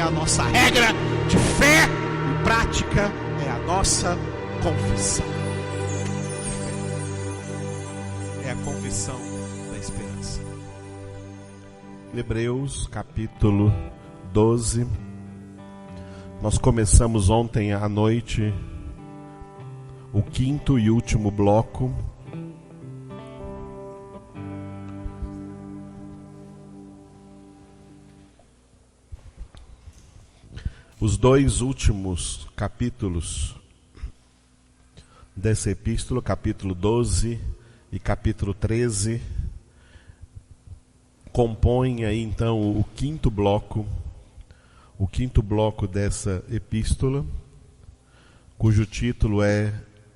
a nossa regra de fé e prática, é a nossa confissão de fé. É a confissão da esperança. Hebreus capítulo 12. Nós começamos ontem à noite o quinto e último bloco. Os dois últimos capítulos dessa epístola, capítulo 12 e capítulo 13, compõem aí então o quinto bloco dessa epístola, cujo título é,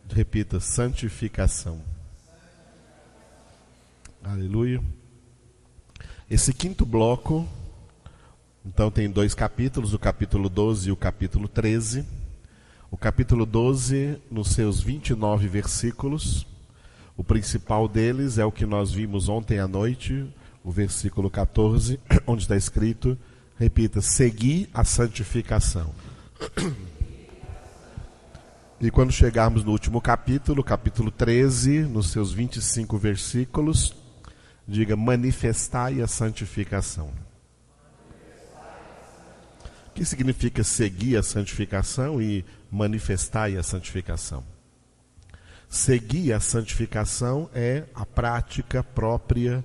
repita, santificação. Aleluia. Esse quinto bloco, então, tem dois capítulos, o capítulo 12 e o capítulo 13. O capítulo 12, nos seus 29 versículos, o principal deles é o que nós vimos ontem à noite, o versículo 14, onde está escrito, repita, segui a santificação. E quando chegarmos no último capítulo, capítulo 13, nos seus 25 versículos, diga, manifestai a santificação. O que significa seguir a santificação e manifestar a santificação? Seguir a santificação é a prática própria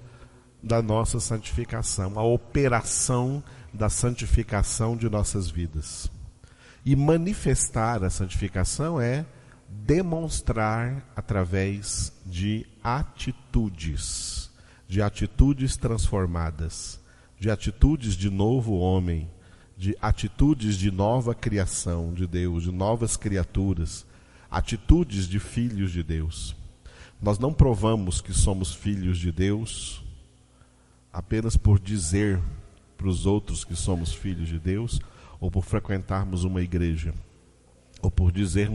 da nossa santificação, a operação da santificação de nossas vidas. E manifestar a santificação é demonstrar através de atitudes transformadas, de atitudes de novo homem, de atitudes de nova criação de Deus, de novas criaturas, atitudes de filhos de Deus. Nós não provamos que somos filhos de Deus apenas por dizer para os outros que somos filhos de Deus, ou por frequentarmos uma igreja, ou por dizer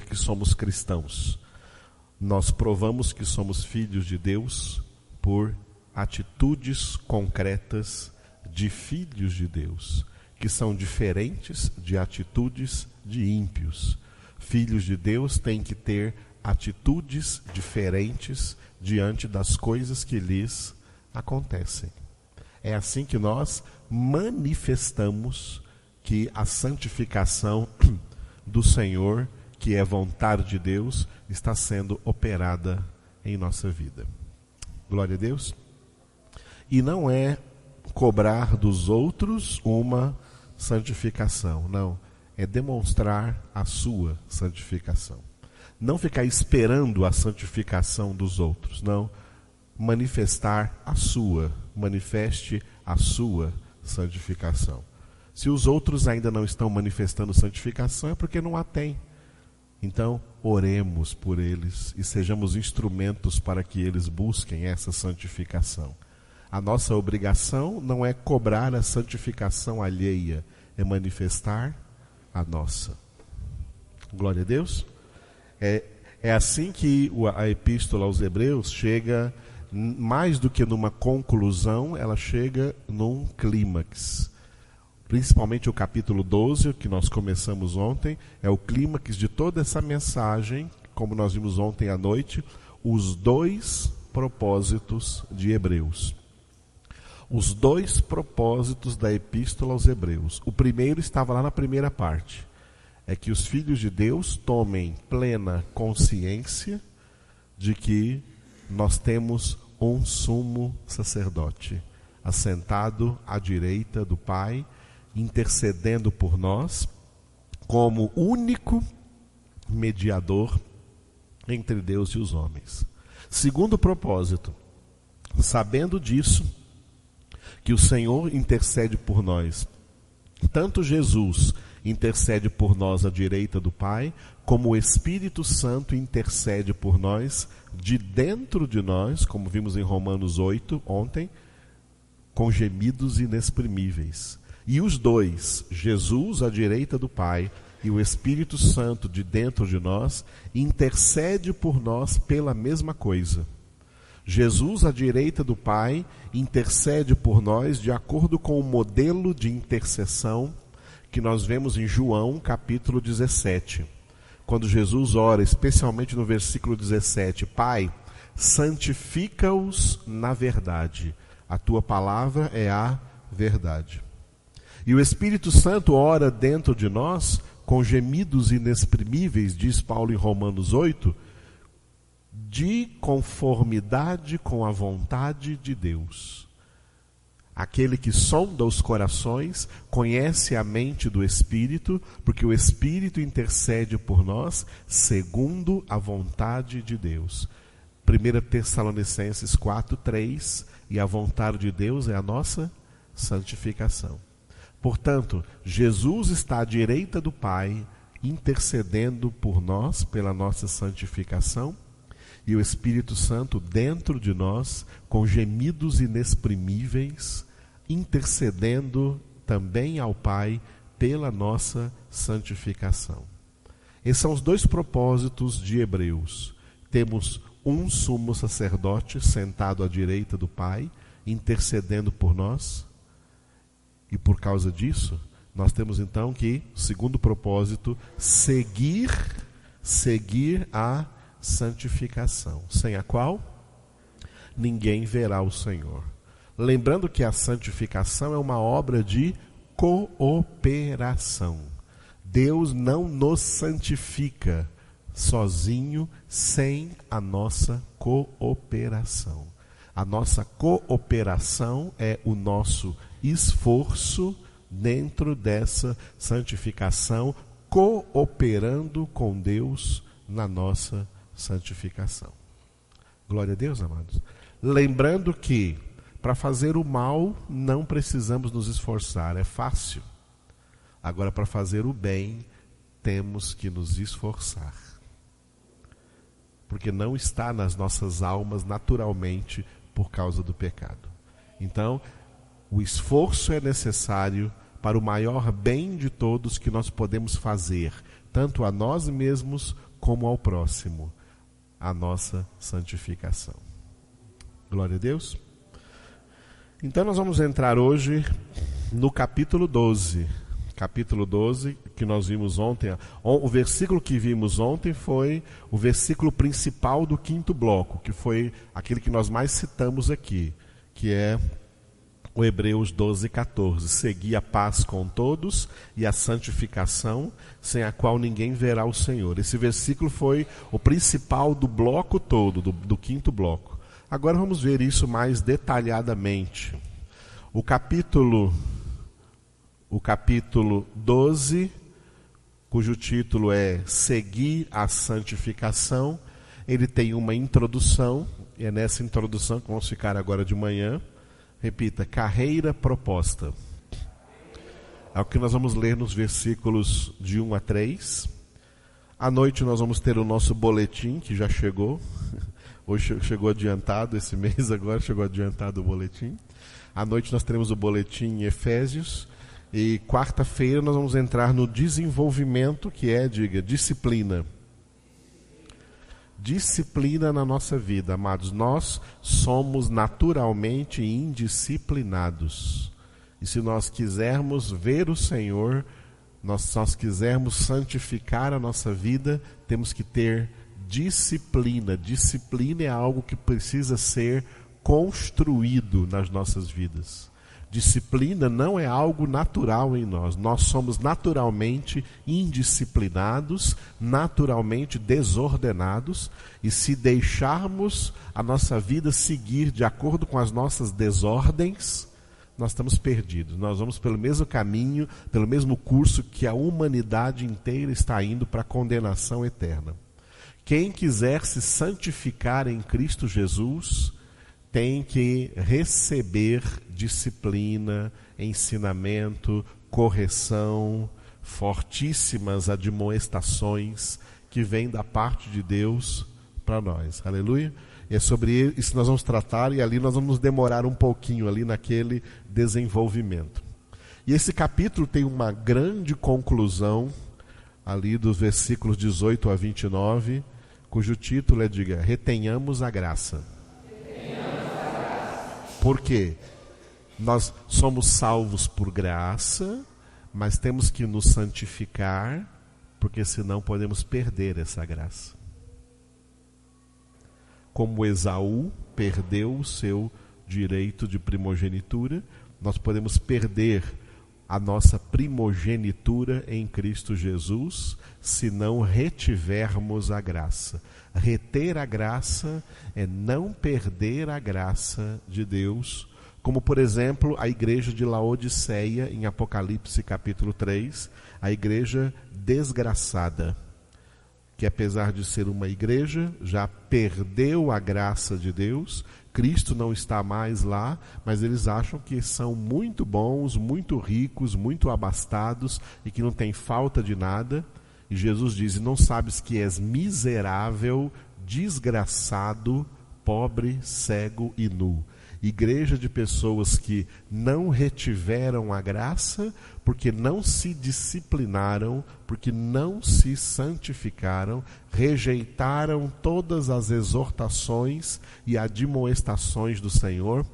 que somos cristãos. Nós provamos que somos filhos de Deus por atitudes concretas de filhos de Deus, que são diferentes de atitudes de ímpios. Filhos de Deus têm que ter atitudes diferentes diante das coisas que lhes acontecem. É assim que nós manifestamos que a santificação do Senhor, que é vontade de Deus, está sendo operada em nossa vida. Glória a Deus. E não é cobrar dos outros uma santificação, não, é demonstrar a sua santificação. Não ficar esperando a santificação dos outros, não, manifestar a sua, manifeste a sua santificação. Se os outros ainda não estão manifestando santificação, é porque não a têm. Então, oremos por eles e sejamos instrumentos para que eles busquem essa santificação. A nossa obrigação não é cobrar a santificação alheia, é manifestar a nossa. Glória a Deus. É assim que a epístola aos Hebreus chega, mais do que numa conclusão, ela chega num clímax. Principalmente o capítulo 12, que nós começamos ontem, é o clímax de toda essa mensagem, como nós vimos ontem à noite, os dois propósitos de Hebreus. Os dois propósitos da epístola aos Hebreus. O primeiro estava lá na primeira parte. É que os filhos de Deus tomem plena consciência de que nós temos um sumo sacerdote, assentado à direita do Pai, intercedendo por nós, como único mediador entre Deus e os homens. Segundo propósito, sabendo disso, que o Senhor intercede por nós, tanto Jesus intercede por nós à direita do Pai, como o Espírito Santo intercede por nós, de dentro de nós, como vimos em Romanos 8 ontem, com gemidos inexprimíveis. E os dois, Jesus à direita do Pai e o Espírito Santo de dentro de nós, intercede por nós pela mesma coisa. Jesus, à direita do Pai, intercede por nós de acordo com o modelo de intercessão que nós vemos em João capítulo 17. Quando Jesus ora, especialmente no versículo 17, Pai, santifica-os na verdade. A tua palavra é a verdade. E o Espírito Santo ora dentro de nós com gemidos inexprimíveis, diz Paulo em Romanos 8, de conformidade com a vontade de Deus. Aquele que sonda os corações conhece a mente do Espírito, porque o Espírito intercede por nós segundo a vontade de Deus. 1 Tessalonicenses 4:3, e a vontade de Deus é a nossa santificação. Portanto, Jesus está à direita do Pai, intercedendo por nós pela nossa santificação, e o Espírito Santo dentro de nós, com gemidos inexprimíveis, intercedendo também ao Pai pela nossa santificação. Esses são os dois propósitos de Hebreus. Temos um sumo sacerdote sentado à direita do Pai, intercedendo por nós, e por causa disso, nós temos então que, segundo propósito, seguir a santificação, sem a qual ninguém verá o Senhor. Lembrando que a santificação é uma obra de cooperação. Deus não nos santifica sozinho, sem a nossa cooperação. A nossa cooperação é o nosso esforço dentro dessa santificação, cooperando com Deus na nossa santificação. Glória a Deus, amados. Lembrando que para fazer o mal não precisamos nos esforçar, é fácil. Agora, para fazer o bem, temos que nos esforçar. Porque não está nas nossas almas naturalmente por causa do pecado. Então, o esforço é necessário para o maior bem de todos que nós podemos fazer, tanto a nós mesmos como ao próximo, a nossa santificação. Glória a Deus. Então nós vamos entrar hoje no capítulo 12. Capítulo 12, que nós vimos ontem. O versículo que vimos ontem foi o versículo principal do 5º bloco, que foi aquele que nós mais citamos aqui, que é o Hebreus 12:14. Segui a paz com todos e a santificação, sem a qual ninguém verá o Senhor. Esse versículo foi o principal do bloco todo, do 5º bloco. Agora vamos ver isso mais detalhadamente. O capítulo 12, cujo título é Seguir a Santificação, ele tem uma introdução, e é nessa introdução que vamos ficar agora de manhã. Repita, carreira proposta. É o que nós vamos ler nos versículos de 1 a 3. À noite nós vamos ter o nosso boletim, que já chegou. Hoje chegou adiantado, esse mês agora chegou adiantado o boletim. À noite nós teremos o boletim em Efésios. E quarta-feira nós vamos entrar no desenvolvimento, que é, disciplina. Disciplina na nossa vida, amados. Nós somos naturalmente indisciplinados. E se nós quisermos ver o Senhor, nós quisermos santificar a nossa vida, temos que ter disciplina. Disciplina é algo que precisa ser construído nas nossas vidas. Disciplina não é algo natural em nós. Nós somos naturalmente indisciplinados, naturalmente desordenados, e se deixarmos a nossa vida seguir de acordo com as nossas desordens, nós estamos perdidos. Nós vamos pelo mesmo caminho, pelo mesmo curso que a humanidade inteira está indo para a condenação eterna. Quem quiser se santificar em Cristo Jesus tem que receber disciplina, ensinamento, correção, fortíssimas admoestações que vêm da parte de Deus para nós. Aleluia? É sobre isso que nós vamos tratar, e ali nós vamos demorar um pouquinho ali naquele desenvolvimento. E esse capítulo tem uma grande conclusão ali dos versículos 18 a 29, cujo título é, retenhamos a graça. Por quê? Nós somos salvos por graça, mas temos que nos santificar, porque senão podemos perder essa graça. Como Esaú perdeu o seu direito de primogenitura, nós podemos perder a nossa primogenitura em Cristo Jesus, se não retivermos a graça. Reter a graça é não perder a graça de Deus, como por exemplo a igreja de Laodiceia, em Apocalipse capítulo 3, a igreja desgraçada, que apesar de ser uma igreja, já perdeu a graça de Deus. Cristo não está mais lá, mas eles acham que são muito bons, muito ricos, muito abastados e que não tem falta de nada. E Jesus diz: não sabes que és miserável, desgraçado, pobre, cego e nu. Igreja de pessoas que não retiveram a graça, porque não se disciplinaram, porque não se santificaram, rejeitaram todas as exortações e admoestações do Senhor,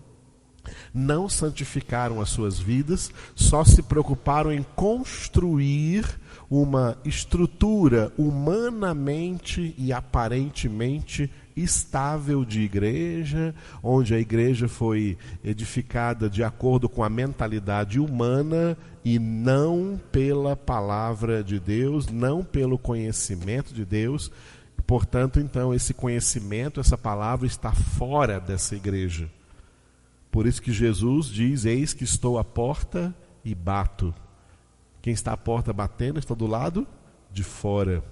não santificaram as suas vidas, só se preocuparam em construir uma estrutura humanamente e aparentemente estável de igreja, onde a igreja foi edificada de acordo com a mentalidade humana e não pela palavra de Deus, não pelo conhecimento de Deus. Portanto, então, esse conhecimento, essa palavra está fora dessa igreja. Por isso que Jesus diz: eis que estou à porta e bato. Quem está à porta batendo está do lado de fora,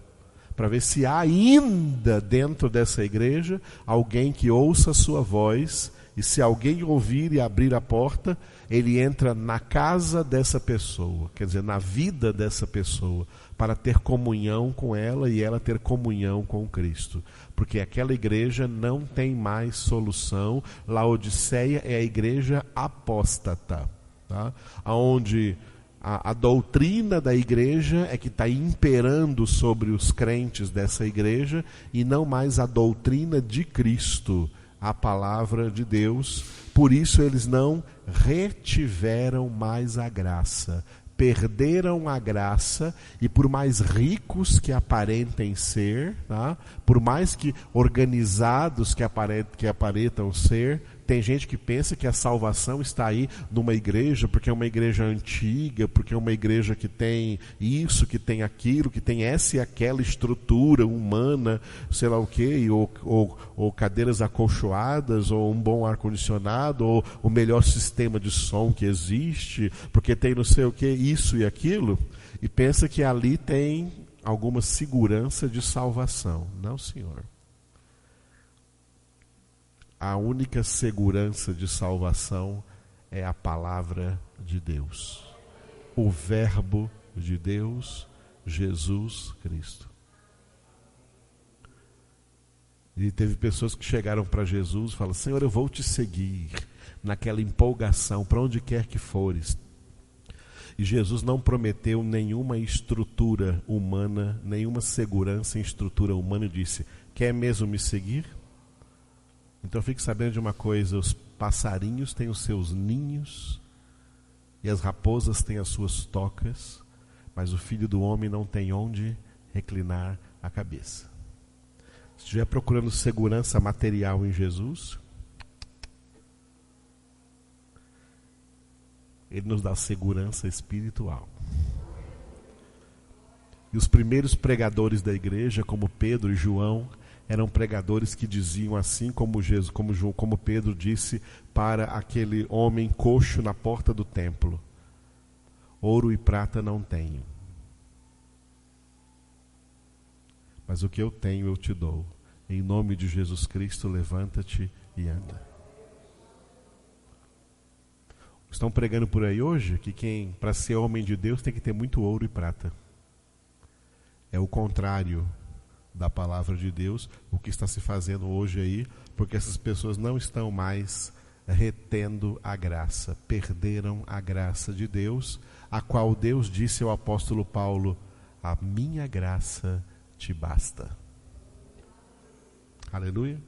para ver se há ainda dentro dessa igreja alguém que ouça a sua voz, e se alguém ouvir e abrir a porta, ele entra na casa dessa pessoa, quer dizer, na vida dessa pessoa, para ter comunhão com ela e ela ter comunhão com Cristo. Porque aquela igreja não tem mais solução. Laodiceia é a igreja apóstata, tá? Onde a doutrina da igreja é que está imperando sobre os crentes dessa igreja, e não mais a doutrina de Cristo, a palavra de Deus. Por isso eles não retiveram mais a graça, perderam a graça, e por mais ricos que aparentem ser, tá? Por mais que organizados que aparentam ser, tem gente que pensa que a salvação está aí numa igreja, porque é uma igreja antiga, porque é uma igreja que tem isso, que tem aquilo, que tem essa e aquela estrutura humana, sei lá o quê, ou cadeiras acolchoadas, ou um bom ar-condicionado, ou o melhor sistema de som que existe, porque tem não sei o quê, isso e aquilo, e pensa que ali tem alguma segurança de salvação. Não, senhor. A única segurança de salvação é a palavra de Deus, o Verbo de Deus, Jesus Cristo. E teve pessoas que chegaram para Jesus e falaram: Senhor, eu vou te seguir, naquela empolgação, para onde quer que fores. E Jesus não prometeu nenhuma estrutura humana, nenhuma segurança em estrutura humana, e disse: quer mesmo me seguir? Então fique sabendo de uma coisa: os passarinhos têm os seus ninhos e as raposas têm as suas tocas, mas o Filho do Homem não tem onde reclinar a cabeça. Se estiver procurando segurança material em Jesus, Ele nos dá segurança espiritual. E os primeiros pregadores da igreja, como Pedro e João, eram pregadores que diziam assim, como Pedro disse para aquele homem coxo na porta do templo: ouro e prata não tenho, mas o que eu tenho eu te dou. Em nome de Jesus Cristo, levanta-te e anda. Estão pregando por aí hoje que quem, para ser homem de Deus, tem que ter muito ouro e prata. É o contrário da palavra de Deus, o que está se fazendo hoje aí, porque essas pessoas não estão mais retendo a graça, perderam a graça de Deus, a qual Deus disse ao apóstolo Paulo: a minha graça te basta. Aleluia.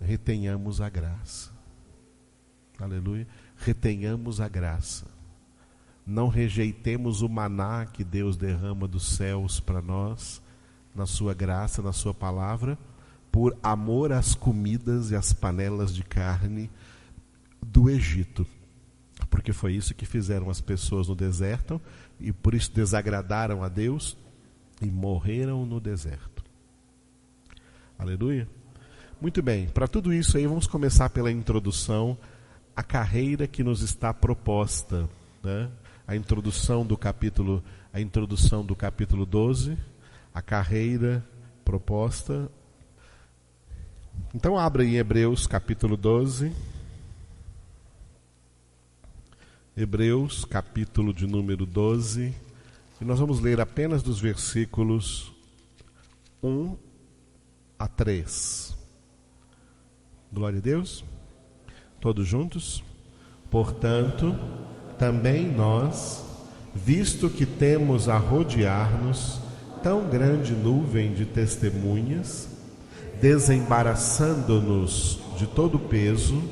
Retenhamos a graça. Aleluia. Retenhamos a graça. Não rejeitemos o maná que Deus derrama dos céus para nós, na sua graça, na sua palavra, por amor às comidas e às panelas de carne do Egito. Porque foi isso que fizeram as pessoas no deserto, e por isso desagradaram a Deus e morreram no deserto. Aleluia. Muito bem, para tudo isso aí vamos começar pela introdução, a carreira que nos está proposta, né? A introdução do capítulo 12, a carreira proposta. Então abra em Hebreus capítulo 12. Hebreus capítulo de número 12. E nós vamos ler apenas dos versículos 1 a 3. Glória a Deus. Todos juntos? Portanto, também nós, visto que temos a rodear-nos tão grande nuvem de testemunhas, desembaraçando-nos de todo o peso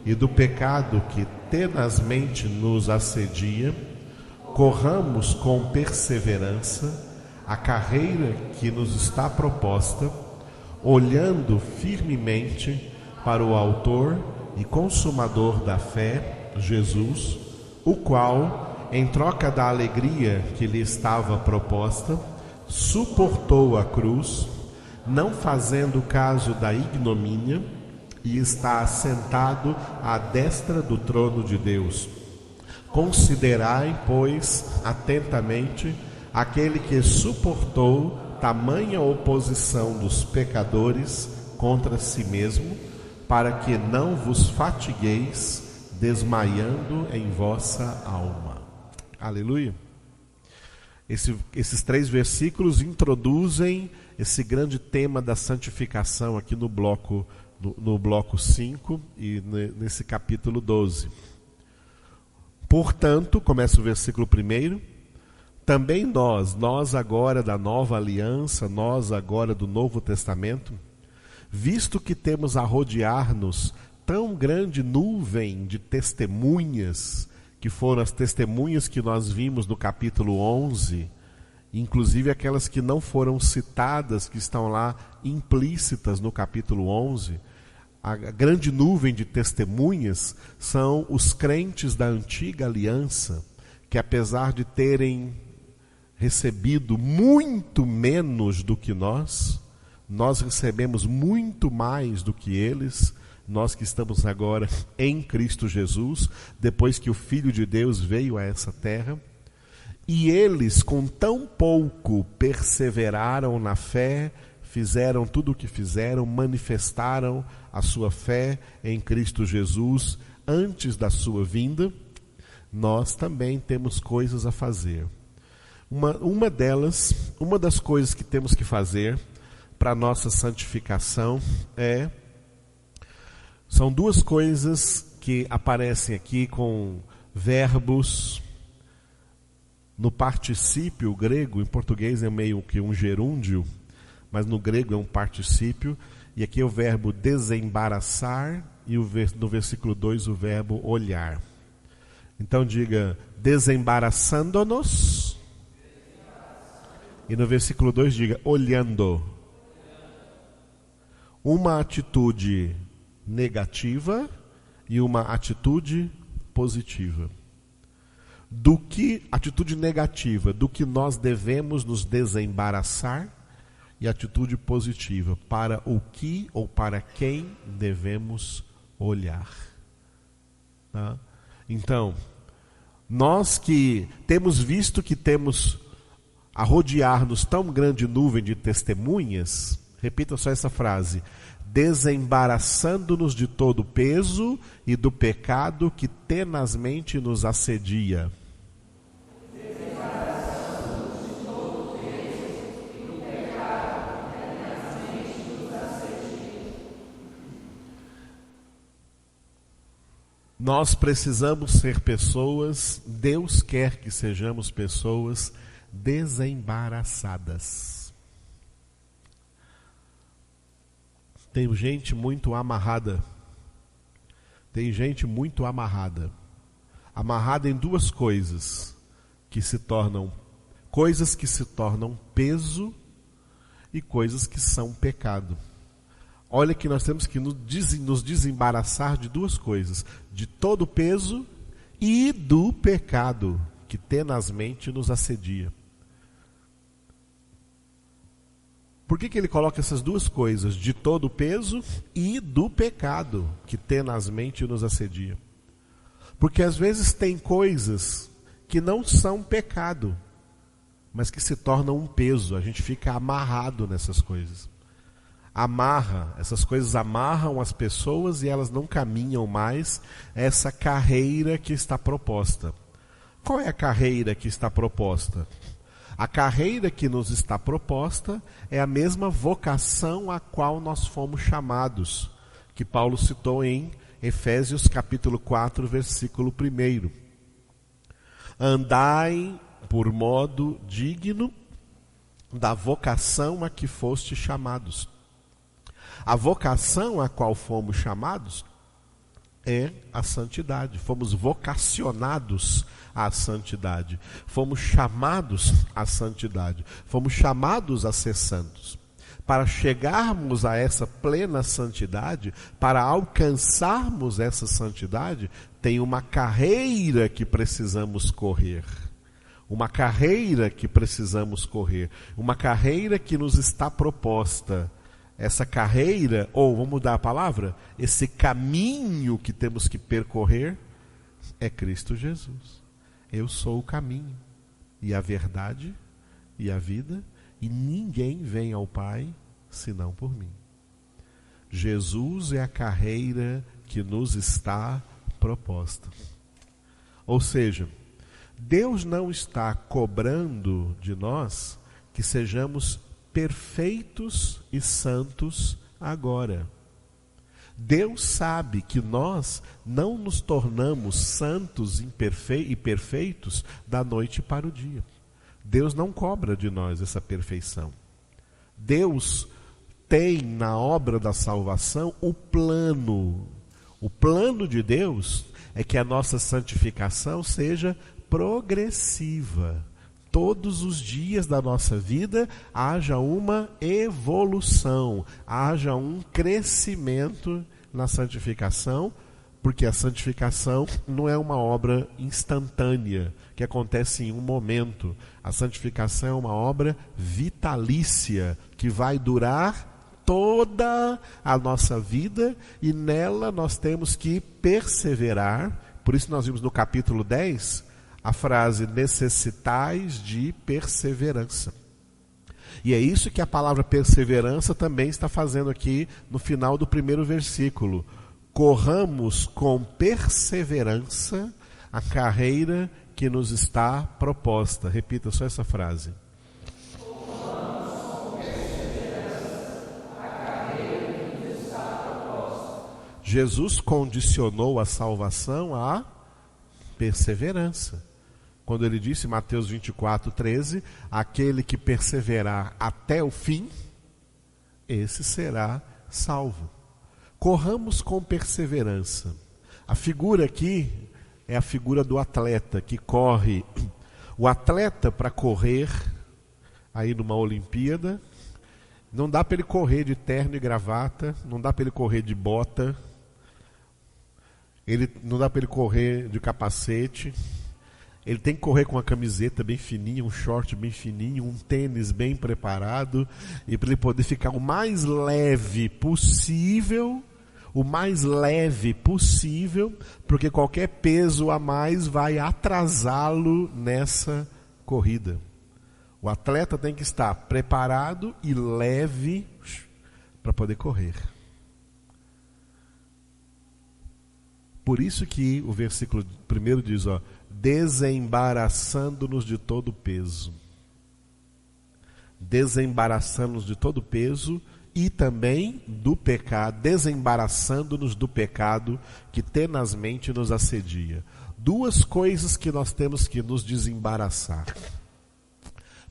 e do pecado que tenazmente nos assedia, corramos com perseverança a carreira que nos está proposta, olhando firmemente para o autor e consumador da fé, Jesus, o qual, em troca da alegria que lhe estava proposta, suportou a cruz, não fazendo caso da ignomínia, e está assentado à destra do trono de Deus. Considerai, pois, atentamente aquele que suportou tamanha oposição dos pecadores contra si mesmo, para que não vos fatigueis, desmaiando em vossa alma. Aleluia. Esses 3 versículos introduzem esse grande tema da santificação aqui no bloco 5 e nesse capítulo 12. Portanto, começa o versículo 1, também nós agora da nova aliança, nós agora do Novo Testamento, visto que temos a rodear-nos tão grande nuvem de testemunhas, que foram as testemunhas que nós vimos no capítulo 11, inclusive aquelas que não foram citadas, que estão lá implícitas no capítulo 11, a grande nuvem de testemunhas são os crentes da antiga aliança, que apesar de terem recebido muito menos do que nós recebemos muito mais do que eles, nós que estamos agora em Cristo Jesus, depois que o Filho de Deus veio a essa terra, e eles com tão pouco perseveraram na fé, fizeram tudo o que fizeram, manifestaram a sua fé em Cristo Jesus antes da sua vinda. Nós também temos coisas a fazer. Uma das coisas que temos que fazer para a nossa santificação são 2 coisas que aparecem aqui com verbos no particípio grego. Em português é meio que um gerúndio, mas no grego é um particípio, e aqui é o verbo desembaraçar e no versículo 2 o verbo olhar. Então diga, desembaraçando-nos, e no versículo 2 diga, olhando. Uma atitude negativa e uma atitude positiva. Atitude negativa, do que nós devemos nos desembaraçar, e atitude positiva, para o que ou para quem devemos olhar. Tá? Então, nós que temos visto que temos a rodear-nos tão grande nuvem de testemunhas, repita só essa frase, desembaraçando-nos de todo o peso e do pecado que tenazmente nos assedia. Desembaraçando-nos de todo o peso e do pecado que tenazmente nos assedia. Nós precisamos ser pessoas, Deus quer que sejamos pessoas desembaraçadas. Tem gente muito amarrada, Tem gente muito amarrada. Amarrada em duas coisas que se tornam peso e coisas que são pecado. Olha que nós temos que nos desembaraçar de duas coisas: de todo o peso e do pecado que tenazmente nos assedia. Por que ele coloca essas duas coisas? De todo o peso e do pecado que tenazmente nos assedia. Porque às vezes tem coisas que não são pecado, mas que se tornam um peso. A gente fica amarrado nessas coisas. Essas coisas amarram as pessoas e elas não caminham mais essa carreira que está proposta. Qual é a carreira que está proposta? A carreira que nos está proposta é a mesma vocação a qual nós fomos chamados, que Paulo citou em Efésios capítulo 4, versículo 1. Andai por modo digno da vocação a que foste chamados. A vocação a qual fomos chamados é a santidade. Fomos vocacionados à santidade. Fomos chamados à santidade. Fomos chamados a ser santos. Para chegarmos a essa plena santidade, para alcançarmos essa santidade, tem uma carreira que precisamos correr. Uma carreira que precisamos correr. Uma carreira que nos está proposta. Essa carreira, ou vamos mudar a palavra, esse caminho que temos que percorrer é Cristo Jesus. Eu sou o caminho, e a verdade, e a vida, e ninguém vem ao Pai senão por mim. Jesus é a carreira que nos está proposta. Ou seja, Deus não está cobrando de nós que sejamos perfeitos e santos agora. Deus sabe que nós não nos tornamos santos e perfeitos da noite para o dia. Deus não cobra de nós essa perfeição. Deus tem na obra da salvação o plano. O plano de Deus é que a nossa santificação seja progressiva. Todos os dias da nossa vida haja uma evolução, haja um crescimento na santificação, porque a santificação não é uma obra instantânea, que acontece em um momento. A santificação é uma obra vitalícia, que vai durar toda a nossa vida, e nela nós temos que perseverar. Por isso nós vimos no capítulo 10, a frase necessitais de perseverança. E é isso que a palavra perseverança também está fazendo aqui no final do primeiro versículo. Corramos com perseverança a carreira que nos está proposta. Repita só essa frase. Corramos com perseverança a carreira que nos está proposta. Jesus condicionou a salvação à perseverança. Quando ele disse em Mateus 24:13, aquele que perseverar até o fim, esse será salvo. Corramos com perseverança. A figura aqui é a figura do atleta que corre. O atleta, para correr aí numa Olimpíada, não dá para ele correr de terno e gravata, não dá para ele correr de bota, não dá para ele correr de capacete. Ele tem que correr com uma camiseta bem fininha, um short bem fininho, um tênis bem preparado, e para ele poder ficar o mais leve possível, porque qualquer peso a mais vai atrasá-lo nessa corrida. O atleta tem que estar preparado e leve para poder correr. Por isso que o versículo 1 diz, desembaraçando-nos de todo o peso. Desembaraçando-nos de todo o peso e também do pecado, desembaraçando-nos do pecado que tenazmente nos assedia. Duas coisas que nós temos que nos desembaraçar.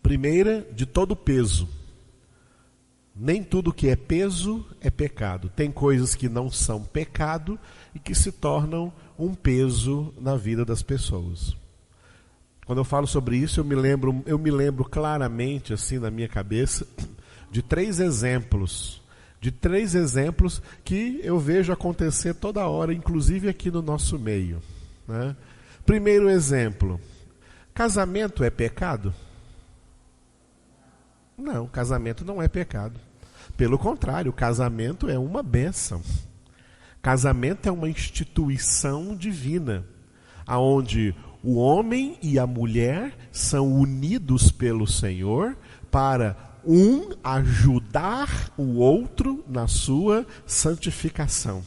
Primeira, de todo o peso. Nem tudo que é peso é pecado. Tem coisas que não são pecado e que se tornam um peso na vida das pessoas. Quando eu falo sobre isso, eu me lembro claramente, assim, na minha cabeça, de três exemplos que eu vejo acontecer toda hora, inclusive aqui no nosso meio, né? Primeiro exemplo: casamento é pecado? Não, casamento não é pecado. Pelo contrário, casamento é uma bênção. Casamento é uma instituição divina, aonde o homem e a mulher são unidos pelo Senhor para um ajudar o outro na sua santificação.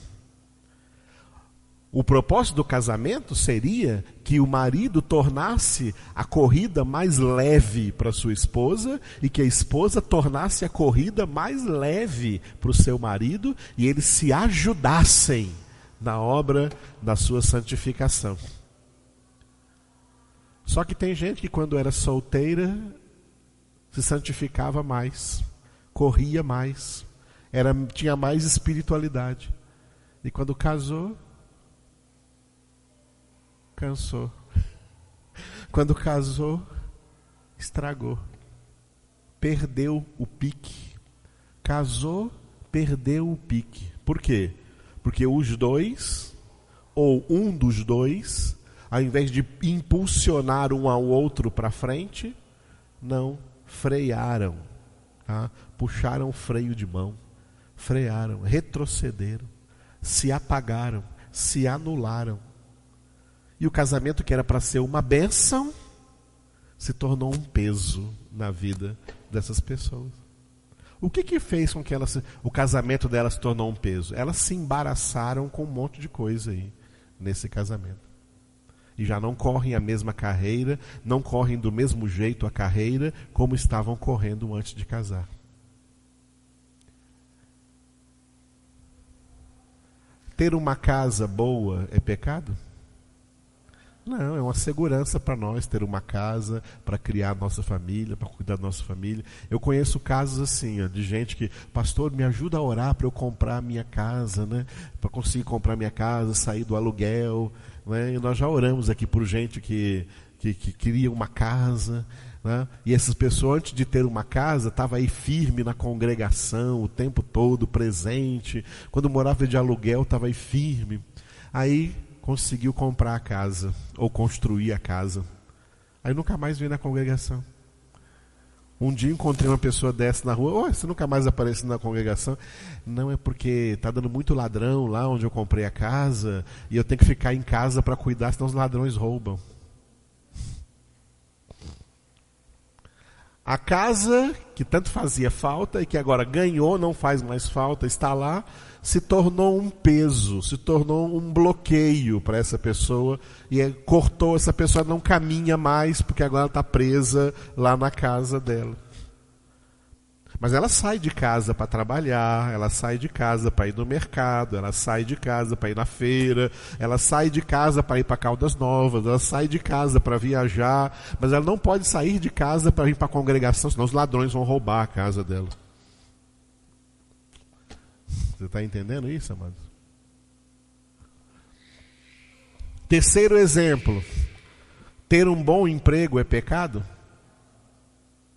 O propósito do casamento seria que o marido tornasse a corrida mais leve para sua esposa e que a esposa tornasse a corrida mais leve para o seu marido e eles se ajudassem na obra da sua santificação. Só que tem gente que quando era solteira se santificava mais, corria mais, tinha mais espiritualidade. E quando casou, cansou. Quando casou, estragou. Perdeu o pique. Casou, perdeu o pique. Por quê? Porque os dois, ou um dos dois, ao invés de impulsionar um ao outro para frente, não, frearam. Tá? Puxaram o freio de mão. Frearam, retrocederam, se apagaram, se anularam. E o casamento que era para ser uma bênção se tornou um peso na vida dessas pessoas. O que fez com que o casamento delas se tornou um peso? Elas se embaraçaram com um monte de coisa aí nesse casamento. E já não correm a mesma carreira, não correm do mesmo jeito a carreira como estavam correndo antes de casar. Ter uma casa boa é pecado? Não, é uma segurança para nós ter uma casa, para criar a nossa família, para cuidar da nossa família. Eu conheço casos assim, de gente que, pastor, me ajuda a orar para eu comprar a minha casa, né? Para conseguir comprar minha casa, sair do aluguel. Né? E nós já oramos aqui por gente que queria uma casa. Né? E essas pessoas, antes de ter uma casa, estavam aí firme na congregação, o tempo todo, presente. Quando morava de aluguel, estava aí firme. Aí conseguiu comprar a casa, ou construir a casa. Aí nunca mais veio na congregação. Um dia encontrei uma pessoa dessa na rua, você nunca mais aparece na congregação? Não, é porque está dando muito ladrão lá onde eu comprei a casa, e eu tenho que ficar em casa para cuidar, senão os ladrões roubam. A casa que tanto fazia falta e que agora ganhou, não faz mais falta, está lá, se tornou um peso, se tornou um bloqueio para essa pessoa e cortou, essa pessoa não caminha mais porque agora ela está presa lá na casa dela. Mas ela sai de casa para trabalhar, ela sai de casa para ir no mercado, ela sai de casa para ir na feira, ela sai de casa para ir para Caldas Novas, ela sai de casa para viajar, mas ela não pode sair de casa para ir para a congregação, senão os ladrões vão roubar a casa dela. Você está entendendo isso, amados? Terceiro exemplo: ter um bom emprego é pecado?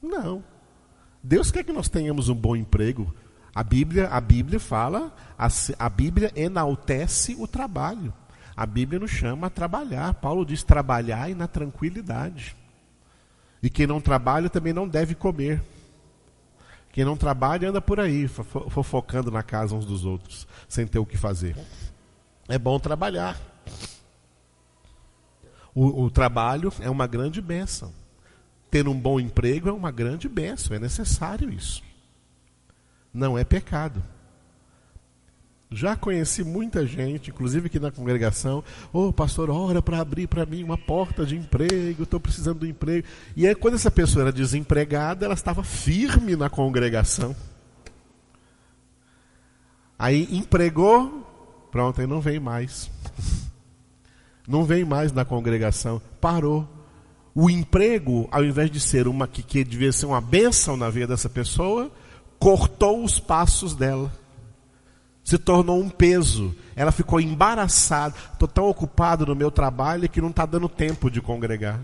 Não. Deus quer que nós tenhamos um bom emprego. A Bíblia fala, a Bíblia enaltece o trabalho. A Bíblia nos chama a trabalhar. Paulo diz trabalhar e na tranquilidade. E quem não trabalha também não deve comer. Quem não trabalha anda por aí, fofocando na casa uns dos outros, sem ter o que fazer. É bom trabalhar. O trabalho é uma grande bênção. Ter um bom emprego é uma grande bênção, é necessário isso. Não é pecado. Já conheci muita gente, inclusive aqui na congregação, pastor, ora para abrir para mim uma porta de emprego, estou precisando de emprego. E aí quando essa pessoa era desempregada, ela estava firme na congregação. Aí empregou, pronto, aí não vem mais. Não vem mais na congregação, parou. O emprego, ao invés de ser uma que devia ser uma bênção na vida dessa pessoa, cortou os passos dela. Se tornou um peso. Ela ficou embaraçada. Estou tão ocupado no meu trabalho que não está dando tempo de congregar.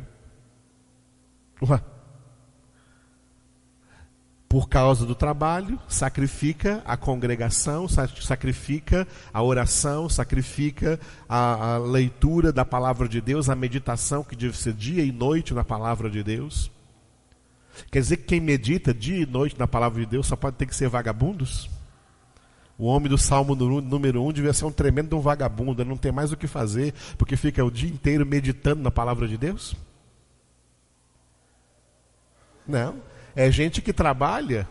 Ué. Por causa do trabalho, sacrifica a congregação, sacrifica a oração, sacrifica a leitura da palavra de Deus, a meditação que deve ser dia e noite na palavra de Deus. Quer dizer que quem medita dia e noite na palavra de Deus só pode ter que ser vagabundos? O homem do Salmo número 1 devia ser um tremendo de um vagabundo, ele não tem mais o que fazer, porque fica o dia inteiro meditando na palavra de Deus? Não. É gente que trabalha,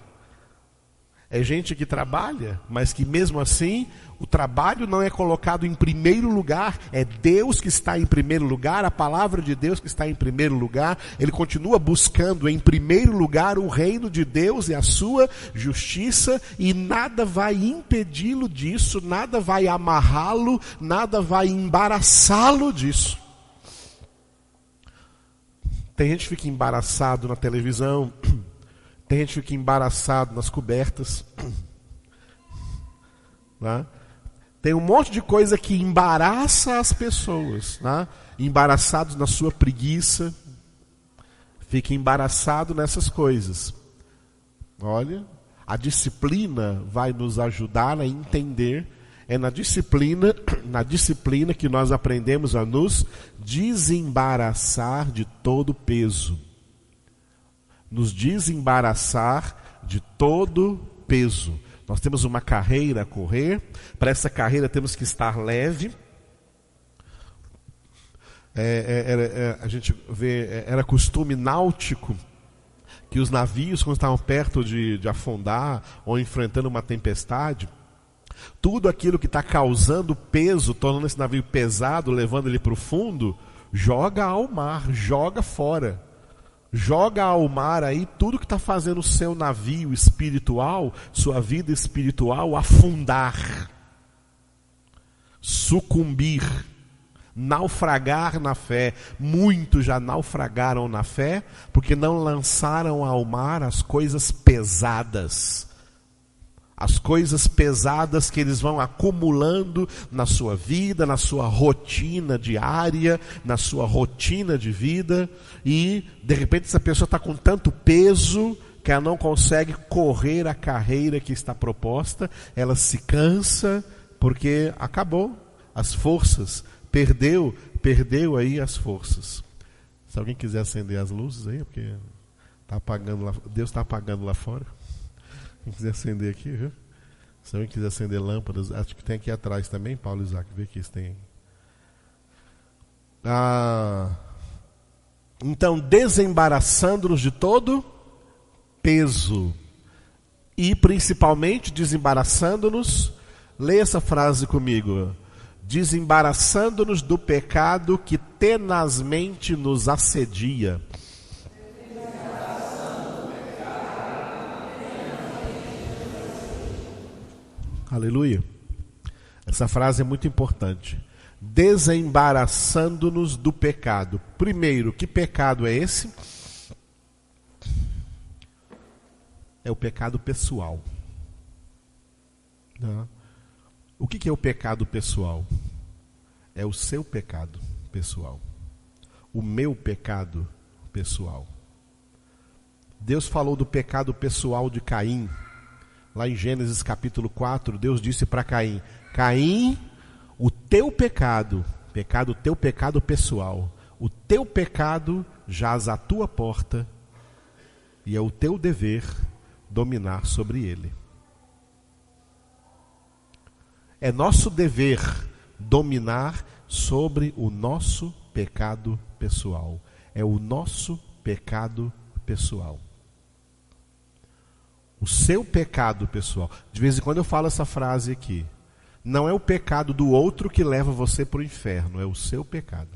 mas que mesmo assim, o trabalho não é colocado em primeiro lugar, é Deus que está em primeiro lugar, a palavra de Deus que está em primeiro lugar, ele continua buscando em primeiro lugar o reino de Deus e a sua justiça, e nada vai impedi-lo disso, nada vai amarrá-lo, nada vai embaraçá-lo disso. Tem gente que fica embaraçado na televisão, tem gente que fica embaraçado nas cobertas. Né? Tem um monte de coisa que embaraça as pessoas. Né? Embaraçados na sua preguiça. Fica embaraçado nessas coisas. Olha, a disciplina vai nos ajudar a entender. É na disciplina que nós aprendemos a nos desembaraçar de todo peso. Nos desembaraçar de todo peso. Nós temos uma carreira a correr, para essa carreira temos que estar leve. A gente vê, era costume náutico que os navios, quando estavam perto de afundar ou enfrentando uma tempestade, tudo aquilo que está causando peso, tornando esse navio pesado, levando ele para o fundo, joga ao mar, joga fora. Joga ao mar aí tudo que está fazendo o seu navio espiritual, sua vida espiritual, afundar, sucumbir, naufragar na fé. Muitos já naufragaram na fé porque não lançaram ao mar as coisas pesadas. As coisas pesadas que eles vão acumulando na sua vida, na sua rotina diária, na sua rotina de vida. E, de repente, essa pessoa está com tanto peso que ela não consegue correr a carreira que está proposta. Ela se cansa porque acabou as forças. Perdeu aí as forças. Se alguém quiser acender as luzes aí, porque tá apagando lá, Deus está apagando lá fora. Quem quiser acender aqui, viu? Se alguém quiser acender lâmpadas, acho que tem aqui atrás também, Paulo Isaac, vê que isso tem. Então, desembaraçando-nos de todo peso. E principalmente desembaraçando-nos, leia essa frase comigo. Desembaraçando-nos do pecado que tenazmente nos assedia. Aleluia. Essa frase é muito importante. Desembaraçando-nos do pecado. Primeiro, que pecado é esse? É o pecado pessoal. O que é o pecado pessoal? É o seu pecado pessoal. O meu pecado pessoal. Deus falou do pecado pessoal de Caim. Lá em Gênesis capítulo 4, Deus disse para Caim: Caim, o teu pecado pessoal, o teu pecado jaz à tua porta e é o teu dever dominar sobre ele. É nosso dever dominar sobre o nosso pecado pessoal. É o nosso pecado pessoal. O seu pecado pessoal. De vez em quando eu falo essa frase aqui. Não é o pecado do outro que leva você para o inferno, é o seu pecado.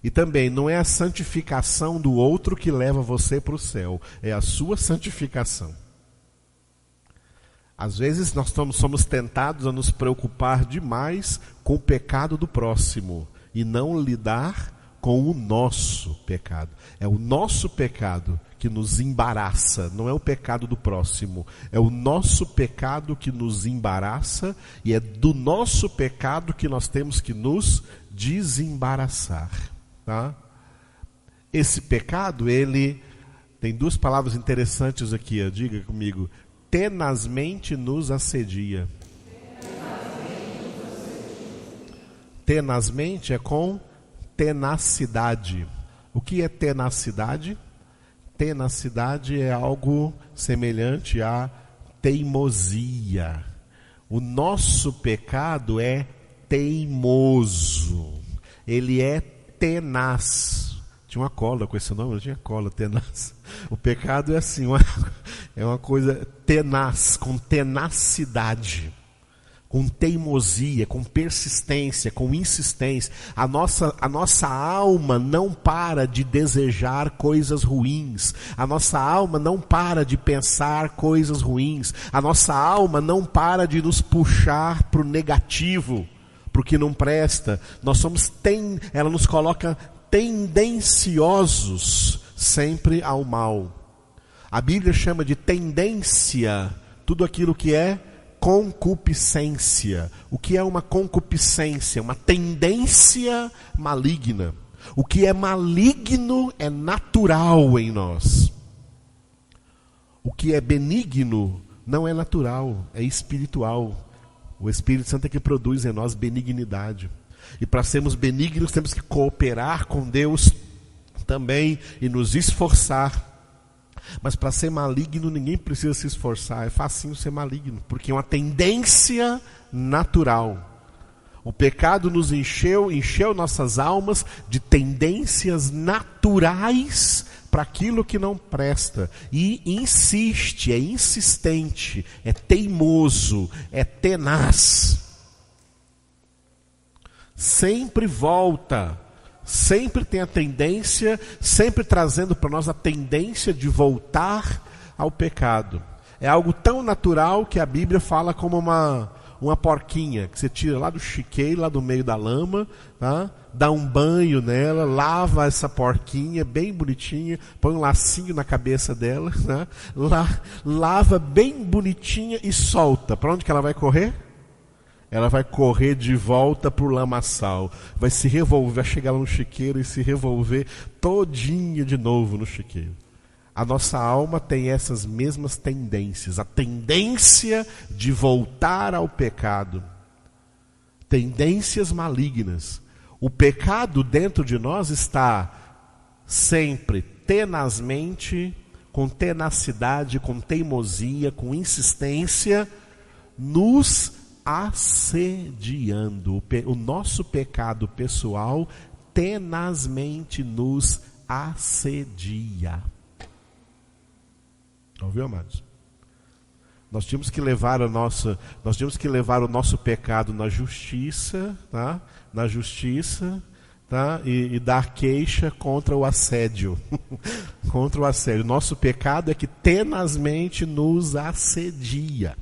E também não é a santificação do outro que leva você para o céu, é a sua santificação. Às vezes nós somos tentados a nos preocupar demais com o pecado do próximo e não lidar com o nosso pecado. É o nosso pecado que nos embaraça, não é o pecado do próximo. É o nosso pecado que nos embaraça e é do nosso pecado que nós temos que nos desembaraçar. Tá? Esse pecado, ele tem duas palavras interessantes aqui, diga comigo. Tenazmente nos assedia. Tenazmente é com tenacidade. O que é tenacidade? Tenacidade é algo semelhante a teimosia. O nosso pecado é teimoso. Ele é tenaz. Tinha uma cola com esse nome, não tinha cola, tenaz. O pecado é assim, é uma coisa tenaz, com tenacidade, com teimosia, com persistência, com insistência. A nossa alma não para de desejar coisas ruins. A nossa alma não para de pensar coisas ruins. A nossa alma não para de nos puxar para o negativo, para o que não presta. Ela nos coloca tendenciosos sempre ao mal. A Bíblia chama de tendência tudo aquilo que é concupiscência. O que é uma concupiscência? Uma tendência maligna. O que é maligno é natural em nós. O que é benigno não é natural, é espiritual. O Espírito Santo é que produz em nós benignidade. E para sermos benignos temos que cooperar com Deus também e nos esforçar. Mas para ser maligno ninguém precisa se esforçar, é facinho ser maligno, porque é uma tendência natural. O pecado nos encheu nossas almas de tendências naturais para aquilo que não presta. E insiste, é insistente, é teimoso, é tenaz. Sempre volta, sempre tem a tendência, sempre trazendo para nós a tendência de voltar ao pecado. É algo tão natural que a Bíblia fala como uma porquinha, que você tira lá do chiqueiro, lá do meio da lama, tá? Dá um banho nela, lava essa porquinha bem bonitinha, põe um lacinho na cabeça dela, tá? Lava bem bonitinha e solta. Para onde que ela vai correr? Ela vai correr de volta para o lamaçal. Vai se revolver, vai chegar lá no chiqueiro e se revolver todinha de novo no chiqueiro. A nossa alma tem essas mesmas tendências. A tendência de voltar ao pecado. Tendências malignas. O pecado dentro de nós está sempre, tenazmente, com tenacidade, com teimosia, com insistência, nos assediando. O nosso pecado pessoal tenazmente nos assedia. Ouviu, amados? Nós tínhamos que levar o nosso pecado na justiça, tá? Na justiça, tá? E dar queixa contra o assédio. Contra o assédio. Nosso pecado é que tenazmente nos assedia.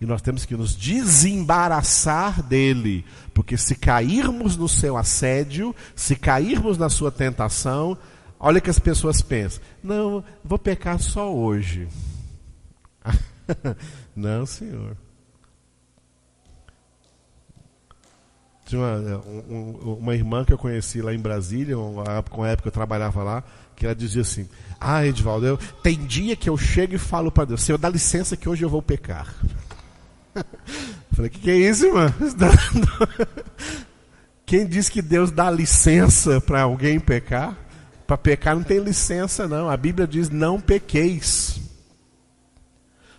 E nós temos que nos desembaraçar dele, porque se cairmos no seu assédio, se cairmos na sua tentação, olha que as pessoas pensam: não, vou pecar só hoje. Não, senhor. Tinha uma irmã que eu conheci lá em Brasília, com a época que eu trabalhava lá, que ela dizia assim: Edivaldo, tem dia que eu chego e falo para Deus: Senhor, dá licença que hoje eu vou pecar. Eu falei: que é isso, irmã? Quem diz que Deus dá licença para alguém pecar? Para pecar não tem licença, não. A Bíblia diz: não pequeis.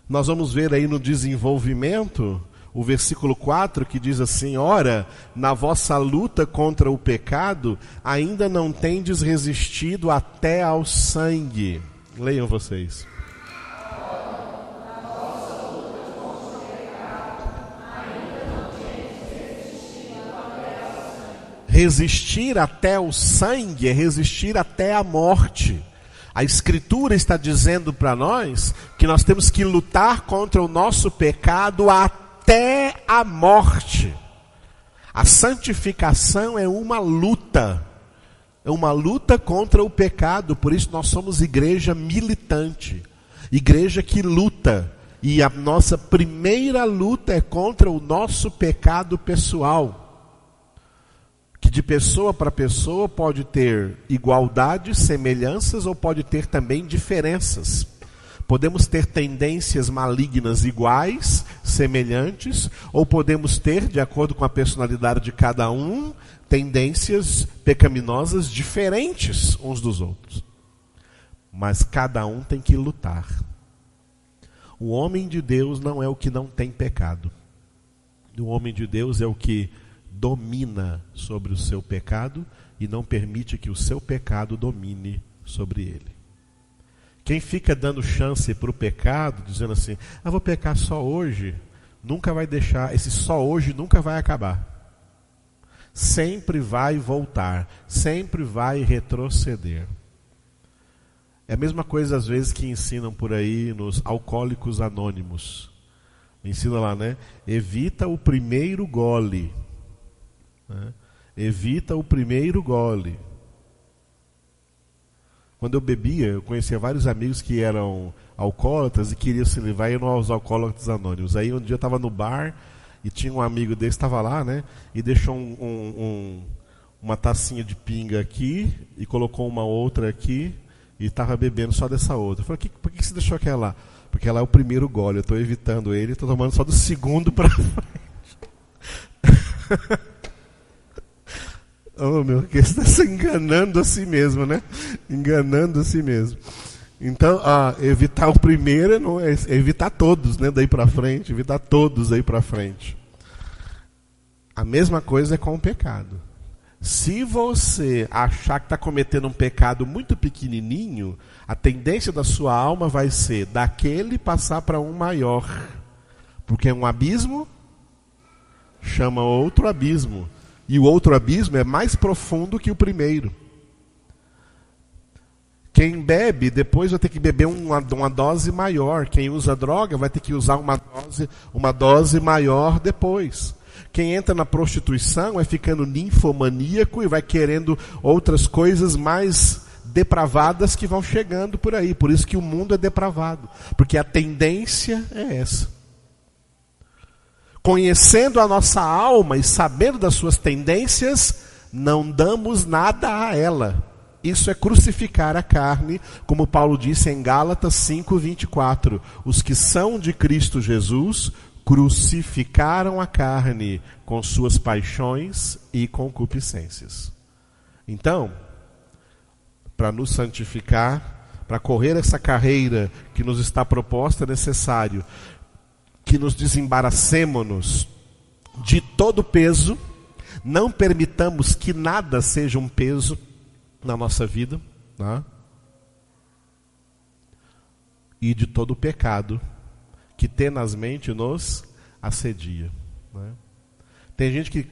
Nós vamos ver aí no desenvolvimento o versículo 4 que diz assim: ora, na vossa luta contra o pecado, ainda não tendes resistido até ao sangue. Leiam vocês. Resistir até o sangue é resistir até a morte. A Escritura está dizendo para nós que nós temos que lutar contra o nosso pecado até a morte. A santificação é uma luta contra o pecado. Por isso nós somos igreja militante, igreja que luta. E a nossa primeira luta é contra o nosso pecado pessoal, que de pessoa para pessoa pode ter igualdades, semelhanças, ou pode ter também diferenças. Podemos ter tendências malignas iguais, semelhantes, ou podemos ter, de acordo com a personalidade de cada um, tendências pecaminosas diferentes uns dos outros. Mas cada um tem que lutar. O homem de Deus não é o que não tem pecado. O homem de Deus é o que domina sobre o seu pecado e não permite que o seu pecado domine sobre ele. Quem fica dando chance para o pecado, dizendo assim, vou pecar só hoje, nunca vai deixar, esse só hoje nunca vai acabar. Sempre vai voltar, sempre vai retroceder. É a mesma coisa às vezes que ensinam por aí nos alcoólicos anônimos. Ensina lá, né? Evita o primeiro gole. Né? Evita o primeiro gole. Quando eu bebia, eu conhecia vários amigos que eram alcoólatras e queriam se livrar e iam aos alcoólatras anônimos. Aí um dia eu estava no bar e tinha um amigo dele que estava lá, né? E deixou uma tacinha de pinga aqui e colocou uma outra aqui. E estava bebendo só dessa outra. Eu falei, por que você deixou aquela lá? Porque ela é o primeiro gole, eu estou evitando ele, estou tomando só do segundo para frente. Oh meu, que você está se enganando a si mesmo, né? Enganando a si mesmo. Então, evitar o primeiro não é evitar todos, né? Daí para frente, evitar todos aí para frente. A mesma coisa é com o pecado. Se você achar que está cometendo um pecado muito pequenininho, a tendência da sua alma vai ser daquele passar para um maior. Porque um abismo chama outro abismo. E o outro abismo é mais profundo que o primeiro. Quem bebe, depois vai ter que beber uma dose maior. Quem usa droga vai ter que usar uma dose maior depois. Quem entra na prostituição é ficando ninfomaníaco e vai querendo outras coisas mais depravadas que vão chegando por aí. Por isso que o mundo é depravado. Porque a tendência é essa. Conhecendo a nossa alma e sabendo das suas tendências, não damos nada a ela. Isso é crucificar a carne, como Paulo disse em Gálatas 5:24. Os que são de Cristo Jesus crucificaram a carne com suas paixões e concupiscências. Então, para nos santificar, para correr essa carreira que nos está proposta, é necessário que nos desembaracemos de todo peso, não permitamos que nada seja um peso na nossa vida, né? E de todo pecado que tenazmente nos assedia, né? Tem gente que,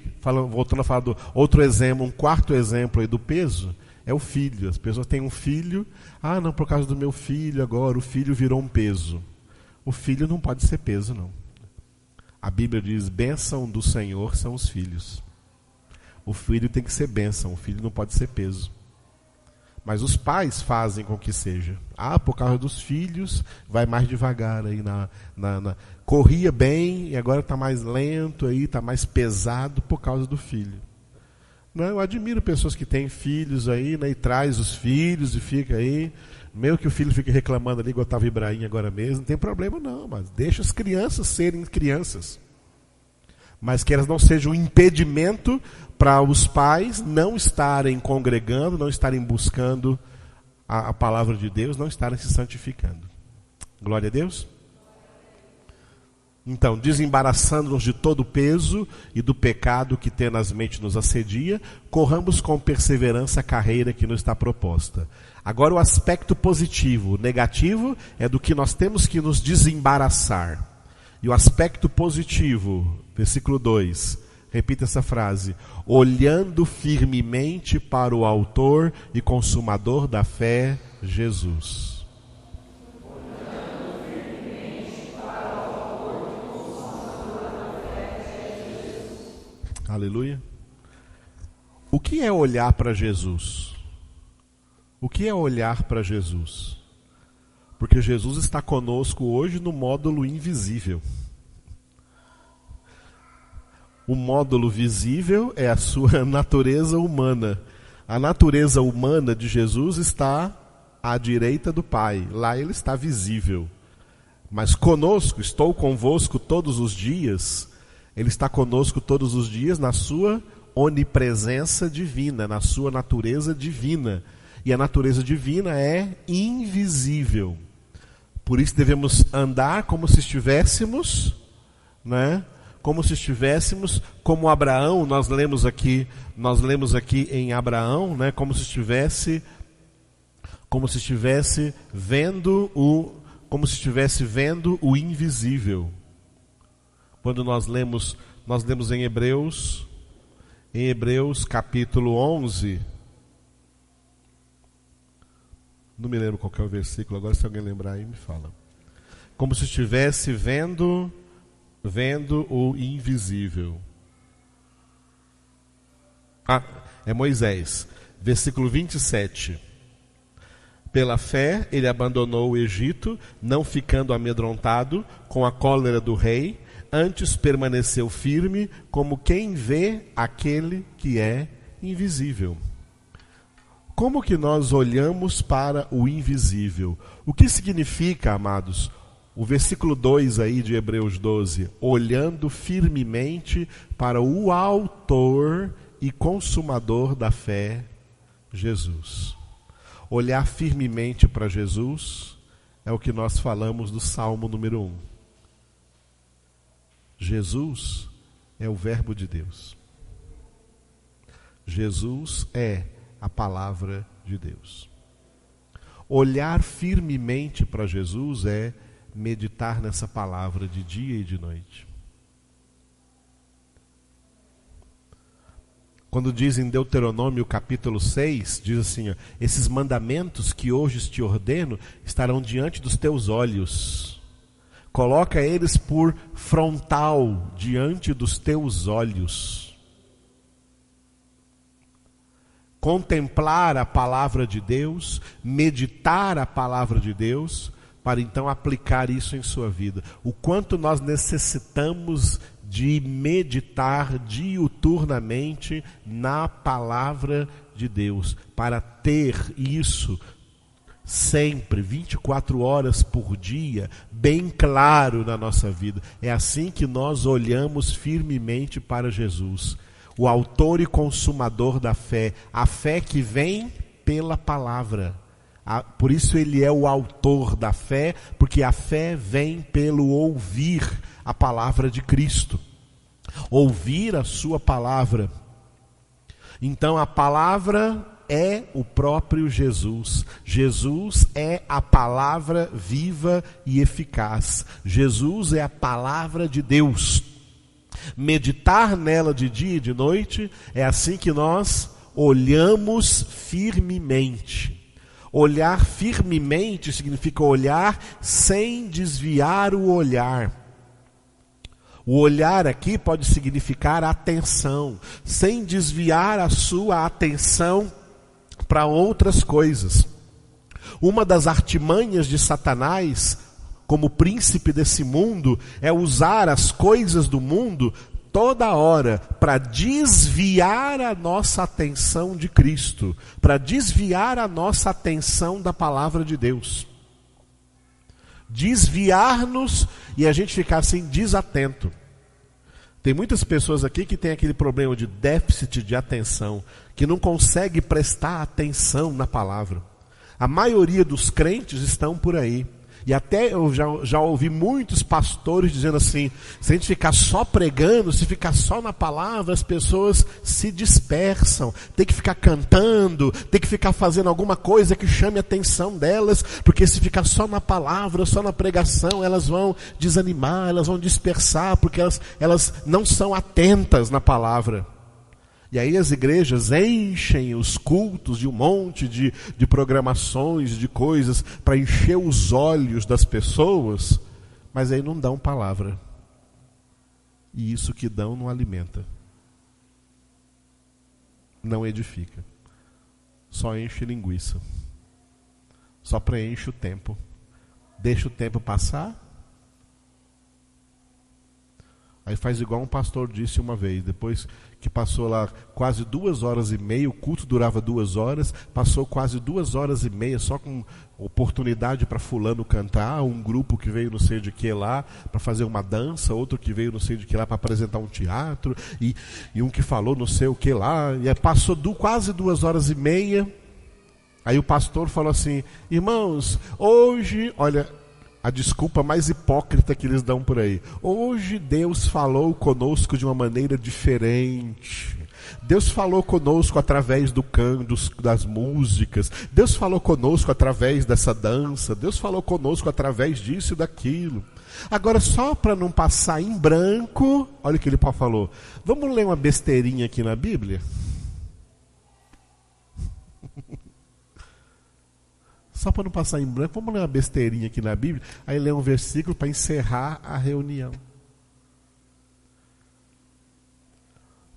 voltando a falar do outro exemplo, um quarto exemplo aí do peso, é o filho. As pessoas têm um filho, não, por causa do meu filho agora, o filho virou um peso. O filho não pode ser peso, não. A Bíblia diz, bênção do Senhor são os filhos. O filho tem que ser bênção, o filho não pode ser peso. Mas os pais fazem com que seja. Por causa dos filhos, vai mais devagar aí corria bem e agora está mais lento aí, está mais pesado por causa do filho. Não, eu admiro pessoas que têm filhos aí, né, e traz os filhos e fica aí. Mesmo que o filho fique reclamando ali, igual estava Ibrahim agora mesmo, não tem problema não, mas deixa as crianças serem crianças. Mas que elas não sejam um impedimento para os pais não estarem congregando, não estarem buscando a palavra de Deus, não estarem se santificando. Glória a Deus. Então, desembaraçando-nos de todo o peso e do pecado que tenazmente nos assedia, corramos com perseverança a carreira que nos está proposta. Agora o aspecto positivo. O negativo é do que nós temos que nos desembaraçar. E o aspecto positivo, versículo 2, repita essa frase: olhando firmemente para o autor e consumador da fé, Jesus. Olhando firmemente para o autor e consumador da fé, Jesus. Aleluia. O que é olhar para Jesus? O que é olhar para Jesus? Porque Jesus está conosco hoje no módulo invisível. O módulo visível é a sua natureza humana. A natureza humana de Jesus está à direita do Pai. Lá ele está visível. Mas conosco, estou convosco todos os dias. Ele está conosco todos os dias na sua onipresença divina, na sua natureza divina. E a natureza divina é invisível. Por isso devemos andar como se estivéssemos, né? Como se estivéssemos como Abraão. Nós lemos aqui em Abraão, né? Como se estivesse vendo o invisível. Quando nós lemos em Hebreus capítulo 11. Não me lembro qual que é o versículo, agora se alguém lembrar aí me fala. Como se estivesse vendo o invisível. É Moisés, versículo 27. Pela fé ele abandonou o Egito, não ficando amedrontado com a cólera do rei, antes permaneceu firme como quem vê aquele que é invisível. Como que nós olhamos para o invisível? O que significa, amados, o versículo 2 aí de Hebreus 12? Olhando firmemente para o autor e consumador da fé, Jesus. Olhar firmemente para Jesus é o que nós falamos do Salmo número 1. Jesus é o Verbo de Deus. Jesus é a palavra de Deus. Olhar firmemente para Jesus é meditar nessa palavra de dia e de noite. Quando diz em Deuteronômio capítulo 6, diz assim, esses mandamentos que hoje te ordeno estarão diante dos teus olhos. Coloca eles por frontal diante dos teus olhos. Contemplar a palavra de Deus, meditar a palavra de Deus, para então aplicar isso em sua vida. O quanto nós necessitamos de meditar diuturnamente na palavra de Deus, para ter isso sempre, 24 horas por dia, bem claro na nossa vida. É assim que nós olhamos firmemente para Jesus, o autor e consumador da fé, a fé que vem pela palavra. Por isso ele é o autor da fé, porque a fé vem pelo ouvir a palavra de Cristo, ouvir a sua palavra. Então a palavra é o próprio Jesus. Jesus é a palavra viva e eficaz. Jesus é a palavra de Deus. Meditar nela de dia e de noite, é assim que nós olhamos firmemente. Olhar firmemente significa olhar sem desviar o olhar. O olhar aqui pode significar atenção, sem desviar a sua atenção para outras coisas. Uma das artimanhas de Satanás, como príncipe desse mundo, é usar as coisas do mundo toda hora para desviar a nossa atenção de Cristo, para desviar a nossa atenção da palavra de Deus. Desviar-nos e a gente ficar assim desatento. Tem muitas pessoas aqui que têm aquele problema de déficit de atenção, que não consegue prestar atenção na palavra. A maioria dos crentes estão por aí. E até eu já ouvi muitos pastores dizendo assim, se a gente ficar só pregando, se ficar só na palavra, as pessoas se dispersam. Tem que ficar cantando, tem que ficar fazendo alguma coisa que chame a atenção delas, porque se ficar só na palavra, só na pregação, elas vão desanimar, elas vão dispersar, porque elas não são atentas na palavra. E aí as igrejas enchem os cultos de um monte de programações, de coisas, para encher os olhos das pessoas, mas aí não dão palavra. E isso que dão não alimenta. não edifica. Só enche linguiça. Só preenche o tempo. Deixa o tempo passar. Aí faz igual um pastor disse uma vez, depois que passou lá quase 2h30, o culto durava 2 horas, passou quase 2h30 só com oportunidade para fulano cantar, um grupo que veio não sei de que lá para fazer uma dança, outro que veio não sei de que lá para apresentar um teatro, e um que falou não sei o que lá, e aí passou quase 2h30, aí o pastor falou assim: irmãos, hoje, olha, a desculpa mais hipócrita que eles dão por aí. Hoje Deus falou conosco de uma maneira diferente. Deus falou conosco através do canto, das músicas. Deus falou conosco através dessa dança. Deus falou conosco através disso e daquilo. Agora, só para não passar em branco, olha o que ele falou. Vamos ler uma besteirinha aqui na Bíblia? Só para não passar em branco, vamos ler uma besteirinha aqui na Bíblia, aí ler um versículo para encerrar a reunião.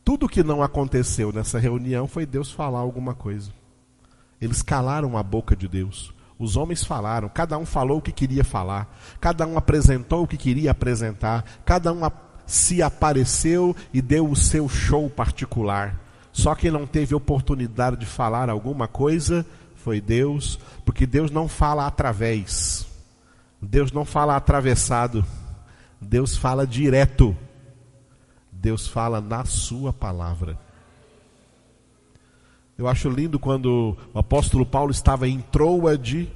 Tudo que não aconteceu nessa reunião foi Deus falar alguma coisa. Eles calaram a boca de Deus. Os homens falaram, cada um falou o que queria falar, cada um apresentou o que queria apresentar, cada um se apareceu e deu o seu show particular. Só quem não teve oportunidade de falar alguma coisa foi Deus, porque Deus não fala através, Deus não fala atravessado, Deus fala direto, Deus fala na sua palavra. Eu acho lindo quando o apóstolo Paulo estava em Troade,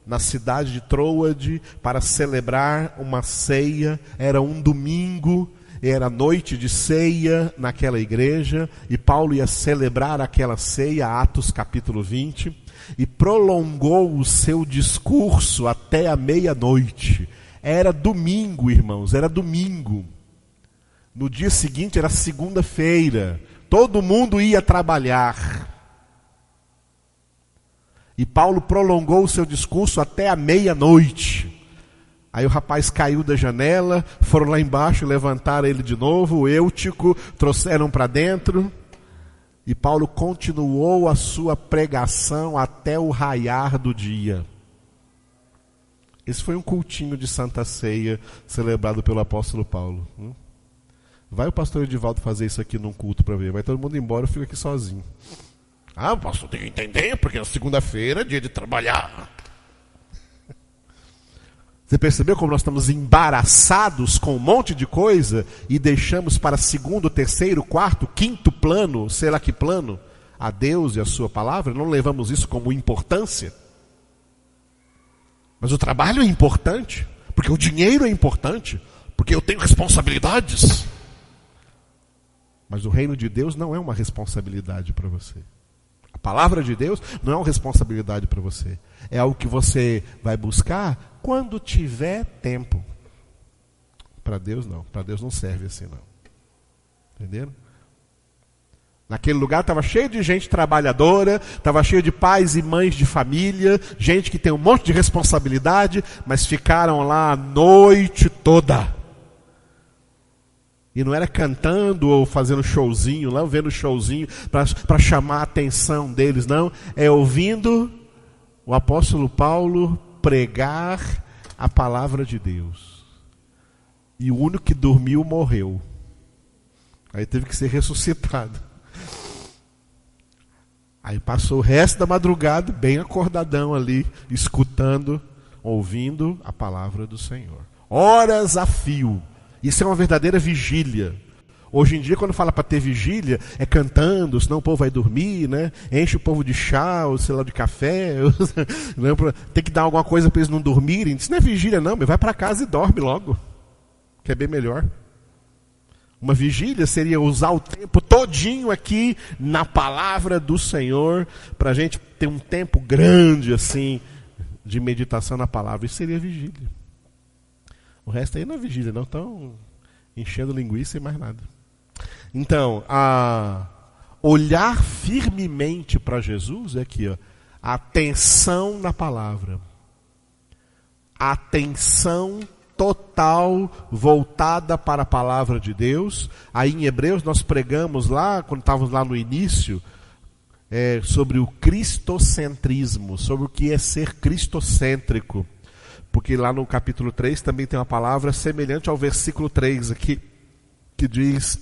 na cidade de Troade, para celebrar uma ceia, era um domingo, era noite de ceia naquela igreja, e Paulo ia celebrar aquela ceia, Atos capítulo 20, e prolongou o seu discurso até a meia-noite. Era domingo, irmãos, era domingo. No dia seguinte era segunda-feira, todo mundo ia trabalhar. E Paulo prolongou o seu discurso até a meia-noite. Aí o rapaz caiu da janela, foram lá embaixo, levantaram ele de novo, o Eutico, trouxeram para dentro. E Paulo continuou a sua pregação até o raiar do dia. Esse foi um cultinho de Santa Ceia celebrado pelo apóstolo Paulo. Vai o pastor Edivaldo fazer isso aqui num culto para ver. Vai todo mundo embora, eu fico aqui sozinho. Ah, o pastor tem que entender, porque na segunda-feira é dia de trabalhar. Você percebeu como nós estamos embaraçados com um monte de coisa e deixamos para segundo, terceiro, quarto, quinto plano, sei lá que plano, a Deus e a sua palavra? Não levamos isso como importância? Mas o trabalho é importante, porque o dinheiro é importante, porque eu tenho responsabilidades. Mas o reino de Deus não é uma responsabilidade para você. A palavra de Deus não é uma responsabilidade para você. É algo que você vai buscar quando tiver tempo. Para Deus não. Para Deus não serve assim não. Entenderam? Naquele lugar estava cheio de gente trabalhadora, estava cheio de pais e mães de família, gente que tem um monte de responsabilidade, mas ficaram lá a noite toda. E não era cantando ou fazendo showzinho, lá vendo showzinho para chamar a atenção deles, não. É ouvindo o apóstolo Paulo pregar a palavra de Deus. E o único que dormiu morreu. Aí teve que ser ressuscitado. Aí passou o resto da madrugada bem acordadão ali, escutando, ouvindo a palavra do Senhor. Horas a fio. Isso é uma verdadeira vigília. Hoje em dia, quando fala para ter vigília, é cantando, senão o povo vai dormir, né? Enche o povo de chá, ou sei lá, de café. Tem que dar alguma coisa para eles não dormirem. Isso não é vigília não, mas vai para casa e dorme logo. Que é bem melhor. Uma vigília seria usar o tempo todinho aqui na palavra do Senhor, para a gente ter um tempo grande assim de meditação na palavra. Isso seria vigília. O resto aí não é vigília, não. Estão enchendo linguiça e mais nada. Então, olhar firmemente para Jesus é aqui, ó, atenção na palavra. Atenção total voltada para a palavra de Deus. Aí em Hebreus nós pregamos lá, quando estávamos lá no início, sobre o cristocentrismo, sobre o que é ser cristocêntrico. Porque lá no capítulo 3 também tem uma palavra semelhante ao versículo 3 aqui, que diz: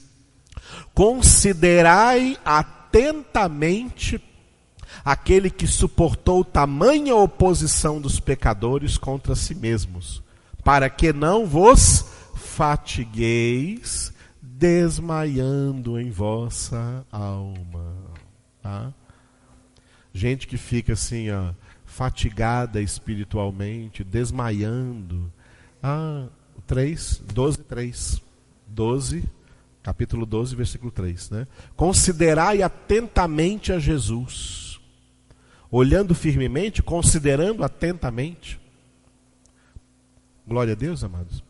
considerai atentamente aquele que suportou tamanha oposição dos pecadores contra si mesmos, para que não vos fatigueis desmaiando em vossa alma. Tá? Gente que fica assim, ó, fatigada espiritualmente, desmaiando. 12, capítulo 12, versículo 3. Né? Considerai atentamente a Jesus. Olhando firmemente, considerando atentamente. Glória a Deus, amados.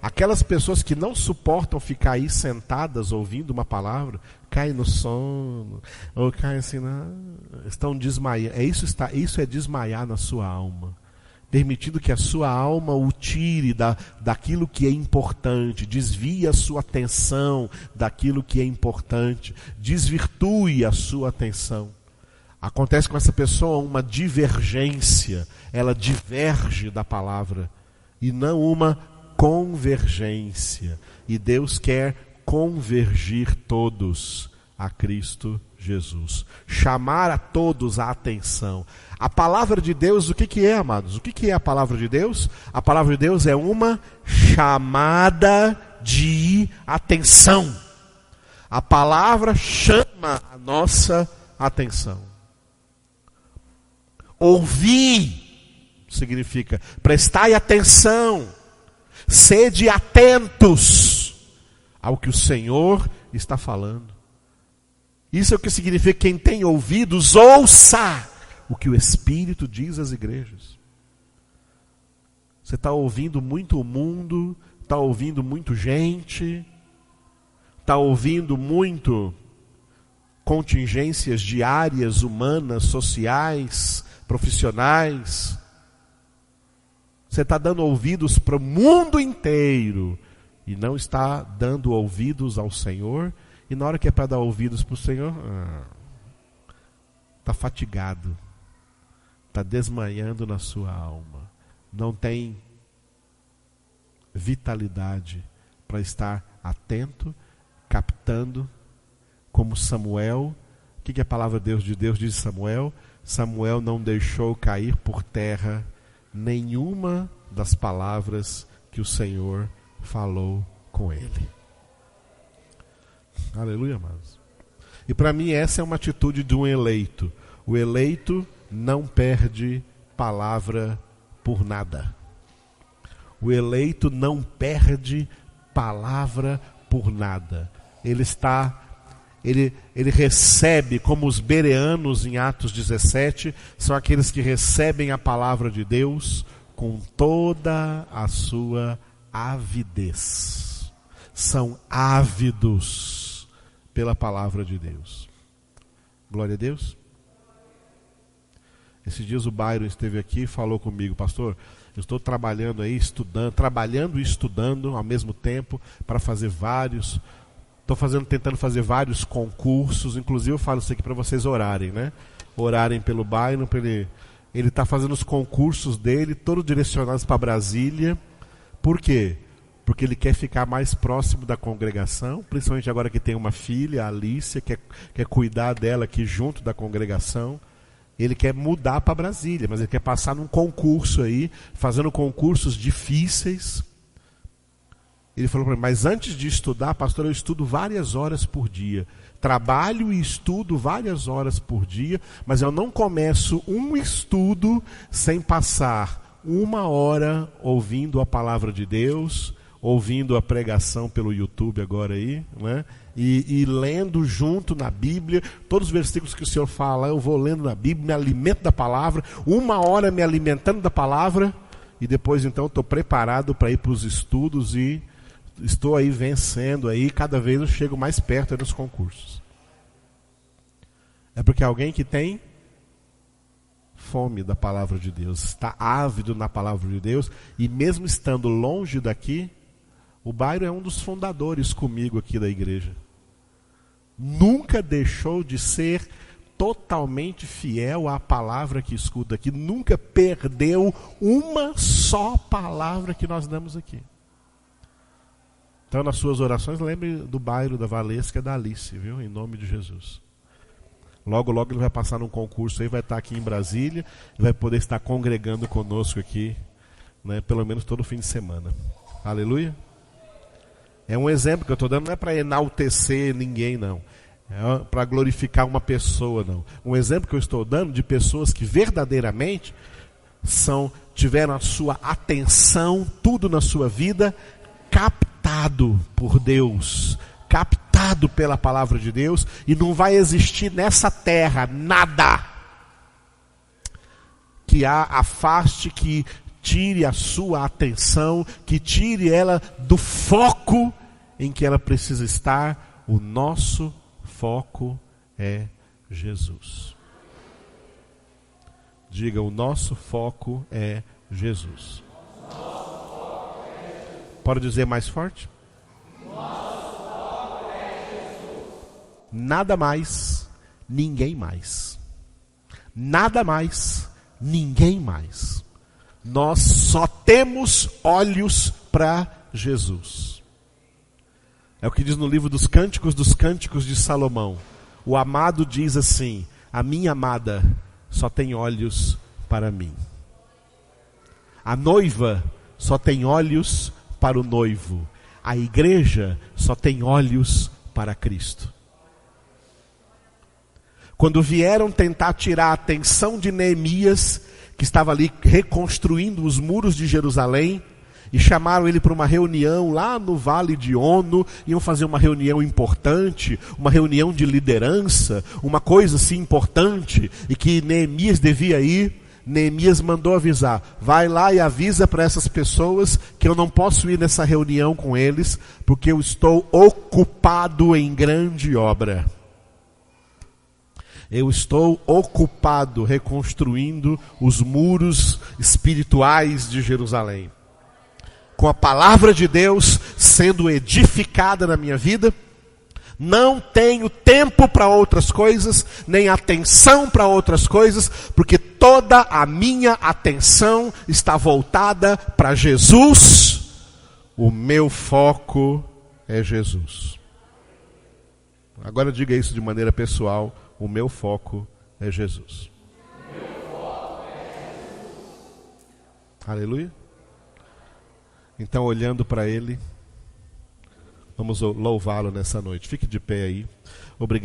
Aquelas pessoas que não suportam ficar aí sentadas ouvindo uma palavra, caem no sono, ou caem assim, estão desmaiando. Isso é desmaiar na sua alma. Permitindo que a sua alma o tire daquilo que é importante, desvie a sua atenção daquilo que é importante, desvirtue a sua atenção. Acontece com essa pessoa uma divergência, ela diverge da palavra, e não uma convergência. E Deus quer convergir todos a Cristo Jesus. Chamar a todos a atenção. A palavra de Deus, o que é, amados? O que é a palavra de Deus? A palavra de Deus é uma chamada de atenção. A palavra chama a nossa atenção. Ouvir significa prestai atenção. Sede atentos ao que o Senhor está falando. Isso é o que significa: quem tem ouvidos, ouça o que o Espírito diz às igrejas. Você está ouvindo muito o mundo, está ouvindo muito gente, está ouvindo muito contingências diárias, humanas, sociais, profissionais. Você está dando ouvidos para o mundo inteiro e não está dando ouvidos ao Senhor. E na hora que é para dar ouvidos para o Senhor, está fatigado, está desmanhando na sua alma, não tem vitalidade para estar atento, captando, como Samuel. O que a palavra de Deus diz de Samuel? Samuel não deixou cair por terra nenhuma das palavras que o Senhor falou com ele. Aleluia, amados. E para mim essa é uma atitude de um eleito. O eleito não perde palavra por nada. O eleito não perde palavra por nada. Ele recebe, como os bereanos em Atos 17, são aqueles que recebem a palavra de Deus com toda a sua avidez. São ávidos pela palavra de Deus. Glória a Deus. Esses dias o Byron esteve aqui e falou comigo: pastor, eu estou trabalhando aí, trabalhando e estudando ao mesmo tempo para fazer vários. Estou tentando fazer vários concursos. Inclusive eu falo isso aqui para vocês orarem, né? Orarem pelo Byron, para ele está fazendo os concursos dele, todos direcionados para Brasília. Por quê? Porque ele quer ficar mais próximo da congregação, principalmente agora que tem uma filha, a Alicia, quer cuidar dela aqui junto da congregação. Ele quer mudar para Brasília, mas ele quer passar num concurso aí, fazendo concursos difíceis. Ele falou para mim: mas antes de estudar, pastor, eu estudo várias horas por dia. Trabalho e estudo várias horas por dia, mas eu não começo um estudo sem passar 1 hora ouvindo a palavra de Deus, ouvindo a pregação pelo YouTube agora aí, né? E lendo junto na Bíblia, todos os versículos que o Senhor fala, eu vou lendo na Bíblia, me alimento da palavra, 1 hora me alimentando da palavra, e depois então estou preparado para ir para os estudos e estou aí vencendo aí, cada vez eu chego mais perto nos concursos. É porque alguém que tem fome da palavra de Deus, está ávido na palavra de Deus, e mesmo estando longe daqui, o Byron é um dos fundadores comigo aqui da igreja. Nunca deixou de ser totalmente fiel à palavra que escuta aqui, nunca perdeu uma só palavra que nós damos aqui. Então, nas suas orações, lembre do bairro da Valesca da Alice, viu? Em nome de Jesus. Logo, logo ele vai passar num concurso aí, vai estar aqui em Brasília, e vai poder estar congregando conosco aqui, né, pelo menos todo fim de semana. Aleluia. É um exemplo que eu estou dando, não é para enaltecer ninguém, não. É para glorificar uma pessoa, não. Um exemplo que eu estou dando de pessoas que verdadeiramente tiveram a sua atenção, tudo na sua vida, captado por Deus, captado pela palavra de Deus, e não vai existir nessa terra nada que afaste, que tire a sua atenção, que tire ela do foco em que ela precisa estar. O nosso foco é Jesus. Diga, o nosso foco é Jesus. Pode dizer mais forte? Nada mais, ninguém mais. Nada mais, ninguém mais. Nós só temos olhos para Jesus. É o que diz no livro dos Cânticos de Salomão. O amado diz assim: a minha amada só tem olhos para mim. A noiva só tem olhos para o noivo. A igreja só tem olhos para Cristo. Quando vieram tentar tirar a atenção de Neemias, que estava ali reconstruindo os muros de Jerusalém, e chamaram ele para uma reunião lá no Vale de Ono, iam fazer uma reunião importante, uma reunião de liderança, uma coisa assim importante, e que Neemias devia ir. Neemias mandou avisar: vai lá e avisa para essas pessoas que eu não posso ir nessa reunião com eles, porque eu estou ocupado em grande obra. Eu estou ocupado reconstruindo os muros espirituais de Jerusalém. Com a palavra de Deus sendo edificada na minha vida, não tenho tempo para outras coisas, nem atenção para outras coisas, porque toda a minha atenção está voltada para Jesus. O meu foco é Jesus. Agora diga isso de maneira pessoal: o meu foco é Jesus. Aleluia. Então, olhando para Ele, vamos louvá-lo nessa noite. Fique de pé aí. Obrigado.